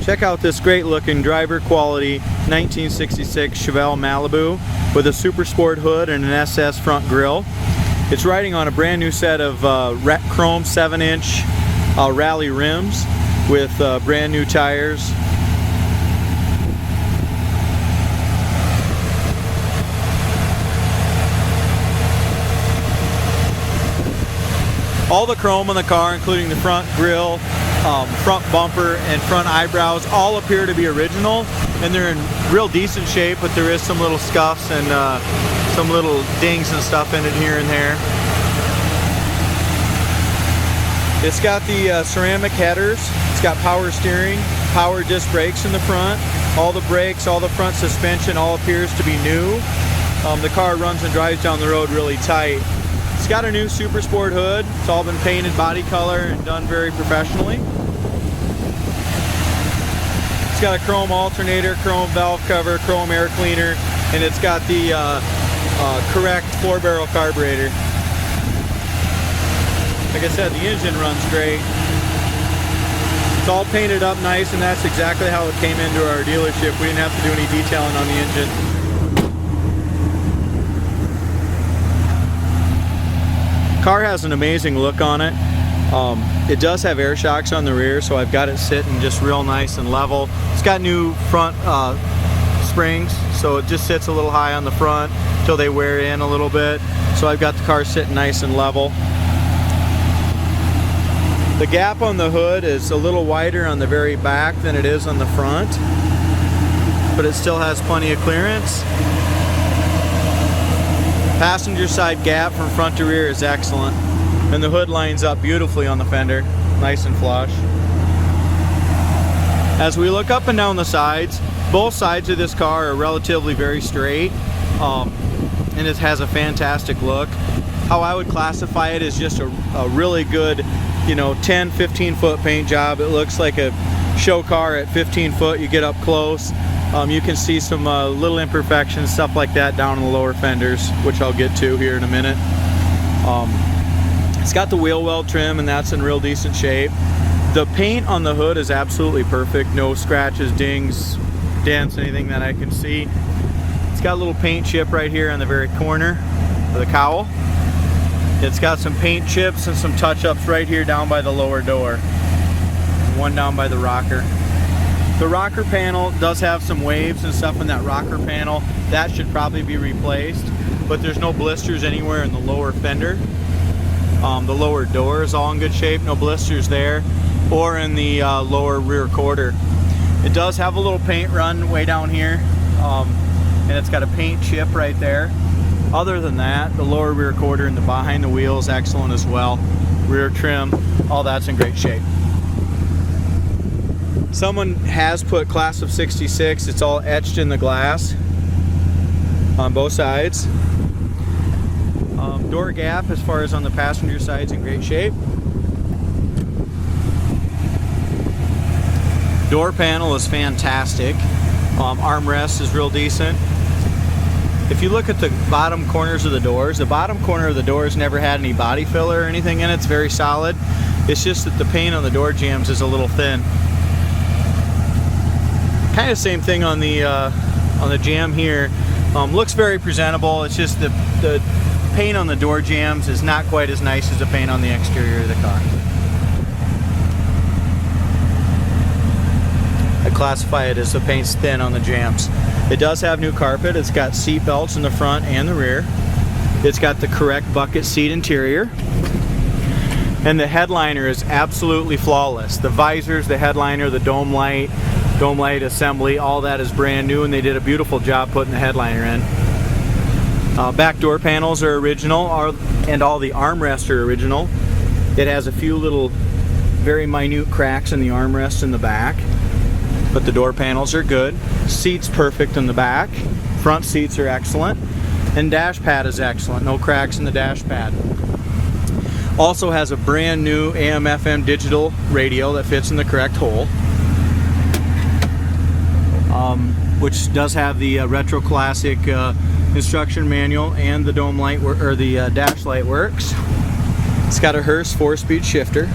Check out this great looking driver quality 1966 Chevelle Malibu with a Super Sport hood and an SS front grille. It's riding on a brand new set of chrome 7-inch rally rims with brand new tires. All the chrome on the car, including the front grille, front bumper, and front eyebrows, all appear to be original, and they're in real decent shape, but there is some little scuffs and some little dings and stuff in it here and there. It's got the ceramic headers. It's got power steering, power disc brakes in the front. All the brakes, all the front suspension, all appears to be new. The car runs and drives down the road really tight. It's got a new Super Sport hood. It's all been painted body color and done very professionally. It's got a chrome alternator, chrome valve cover, chrome air cleaner, and it's got the correct 4-barrel carburetor. Like I said, the engine runs great. It's all painted up nice, and that's exactly how it came into our dealership. We didn't have to do any detailing on the engine. Car has an amazing look on it. It does have air shocks on the rear, so I've got it sitting just real nice and level. It's got new front springs, so it just sits a little high on the front until they wear in a little bit. So I've got the car sitting nice and level. The gap on the hood is a little wider on the very back than it is on the front, but it still has plenty of clearance. Passenger side gap from front to rear is excellent, and the hood lines up beautifully on the fender, nice and flush. As we look up and down the sides, both sides of this car are relatively very straight, and it has a fantastic look. How I would classify it is just a really good, 10-15 foot paint job. It looks like a show car at 15 foot. You get up close, you can see some little imperfections, stuff like that down in the lower fenders, which I'll get to here in a minute. It's got the wheel well trim, and that's in real decent shape. The paint on the hood is absolutely perfect. No scratches, dings, dents, anything that I can see. It's got a little paint chip right here on the very corner of the cowl. It's got some paint chips and some touch-ups right here down by the lower door. One down by the rocker. The rocker panel does have some waves and stuff in that rocker panel. That should probably be replaced, but there's no blisters anywhere in the lower fender. The lower door is all in good shape, no blisters there, or in the lower rear quarter. It does have a little paint run way down here, and it's got a paint chip right there. Other than that, the lower rear quarter and the behind the wheel is excellent as well. Rear trim, all that's in great shape. Someone has put class of 66, it's all etched in the glass on both sides. Door gap as far as on the passenger side is in great shape. Door panel is fantastic. Armrest is real decent. If you look at the bottom corners of the doors, the bottom corner of the doors never had any body filler or anything in it. It's very solid. It's just that the paint on the door jambs is a little thin. Kind of same thing on the jam here. Looks very presentable. It's just the paint on the door jambs is not quite as nice as the paint on the exterior of the car. I classify it as the paint's thin on the jambs. It does have new carpet. It's got seat belts in the front and the rear. It's got the correct bucket seat interior. And the headliner is absolutely flawless. The visors, the headliner, the dome light assembly, all that is brand new, and they did a beautiful job putting the headliner in. Back door panels are original, and all the armrests are original. It has a few little very minute cracks in the armrests in the back, but the door panels are good. Seats perfect in the back. Front seats are excellent, and dash pad is excellent. No cracks in the dash pad. Also has a brand new AM/FM digital radio that fits in the correct hole, which does have the retro classic instruction manual, and the dome light or the dash light works. It's got a Hearst 4-speed shifter.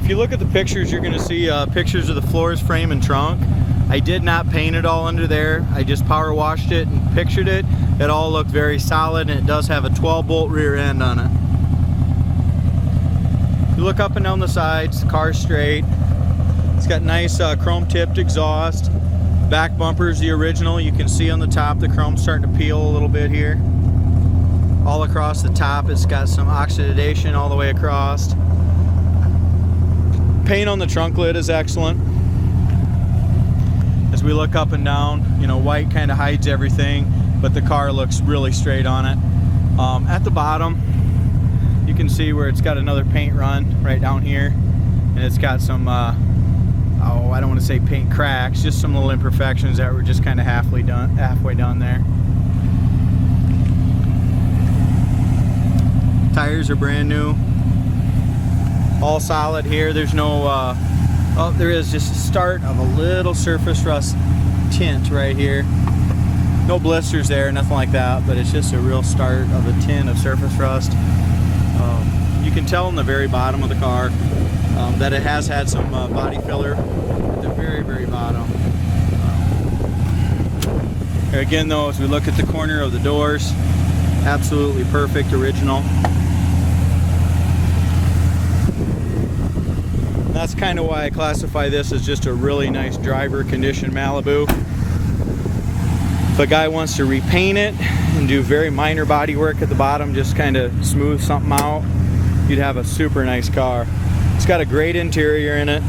If you look at the pictures, you're going to see pictures of the floors, frame, and trunk. I did not paint it all under there. I just power washed it and pictured it. It all looked very solid, and it does have a 12-bolt rear end on it. You look up and down the sides, the car's straight. It's got nice chrome-tipped exhaust. Back bumper's the original. You can see on the top the chrome's starting to peel a little bit here. All across the top, it's got some oxidation all the way across. Paint on the trunk lid is excellent. As we look up and down, you know, white kind of hides everything, but the car looks really straight on it. At the bottom, you can see where it's got another paint run right down here, and it's got some, I don't want to say paint cracks, just some little imperfections that were just kind of halfway done there. Tires are brand new, all solid here. There's no, oh, there is just a start of a little surface rust tint right here. No blisters there, nothing like that, but it's just a real start of a tint of surface rust. You can tell in the very bottom of the car that it has had some body filler at the very, very bottom. Again though, as we look at the corner of the doors, absolutely perfect, original. That's kind of why I classify this as just a really nice driver condition Malibu. If a guy wants to repaint it and do very minor body work at the bottom, just kind of smooth something out, you'd have a super nice car. It's got a great interior in it.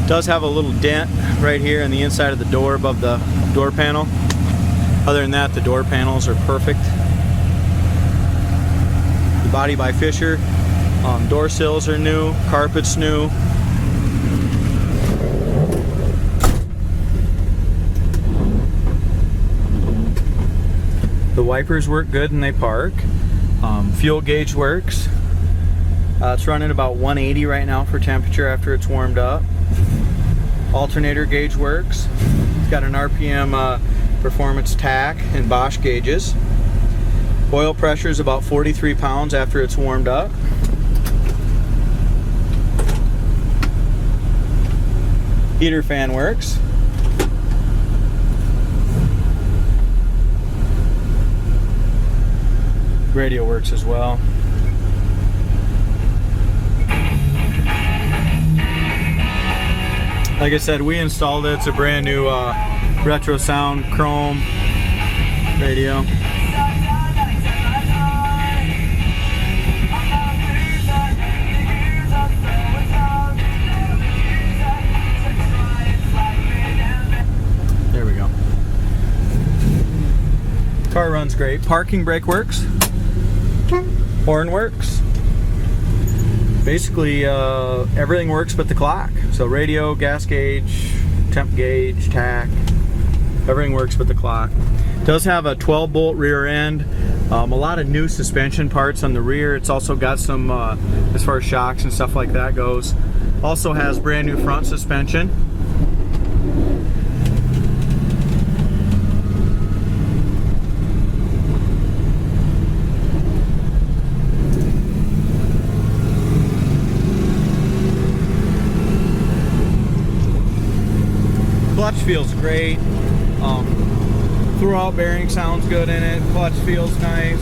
It does have a little dent right here in the inside of the door above the door panel. Other than that, the door panels are perfect. The body by Fisher. Door sills are new, carpet's new. The wipers work good and they park. Fuel gauge works. It's running about 180 right now for temperature after it's warmed up. Alternator gauge works. It's got an RPM performance tack and Bosch gauges. Oil pressure is about 43 pounds after it's warmed up. Heater fan works. Radio works as well. Like I said, we installed it. It's a brand new retro sound chrome radio. There we go. Car runs great. Parking brake works. Horn works. Basically everything works but the clock. So radio, gas gauge, temp gauge, tack, everything works but the clock. It does have a 12-bolt rear end, a lot of new suspension parts on the rear. It's also got some, as far as shocks and stuff like that goes, also has brand new front suspension. Clutch feels great. Throwout bearing sounds good in it. Clutch feels nice.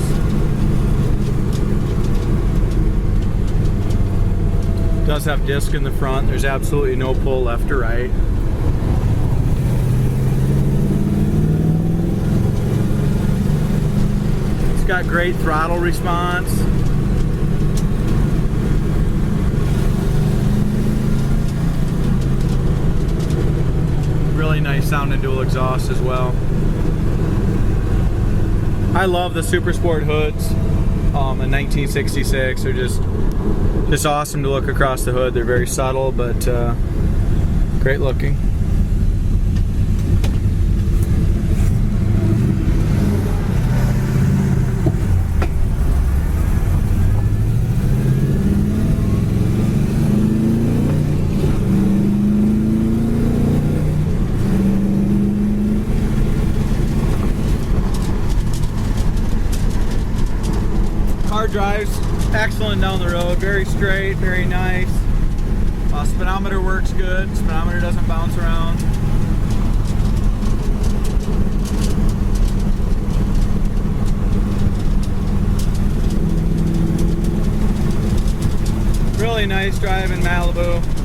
Does have disc in the front. There's absolutely no pull left or right. It's got great throttle response. Really nice sounding dual exhaust as well. I love the Super Sport hoods in 1966. They're just awesome to look across the hood. They're very subtle, but great looking. Car drives excellent down the road, very straight, very nice. Speedometer works good, speedometer doesn't bounce around. Really nice drive in Malibu.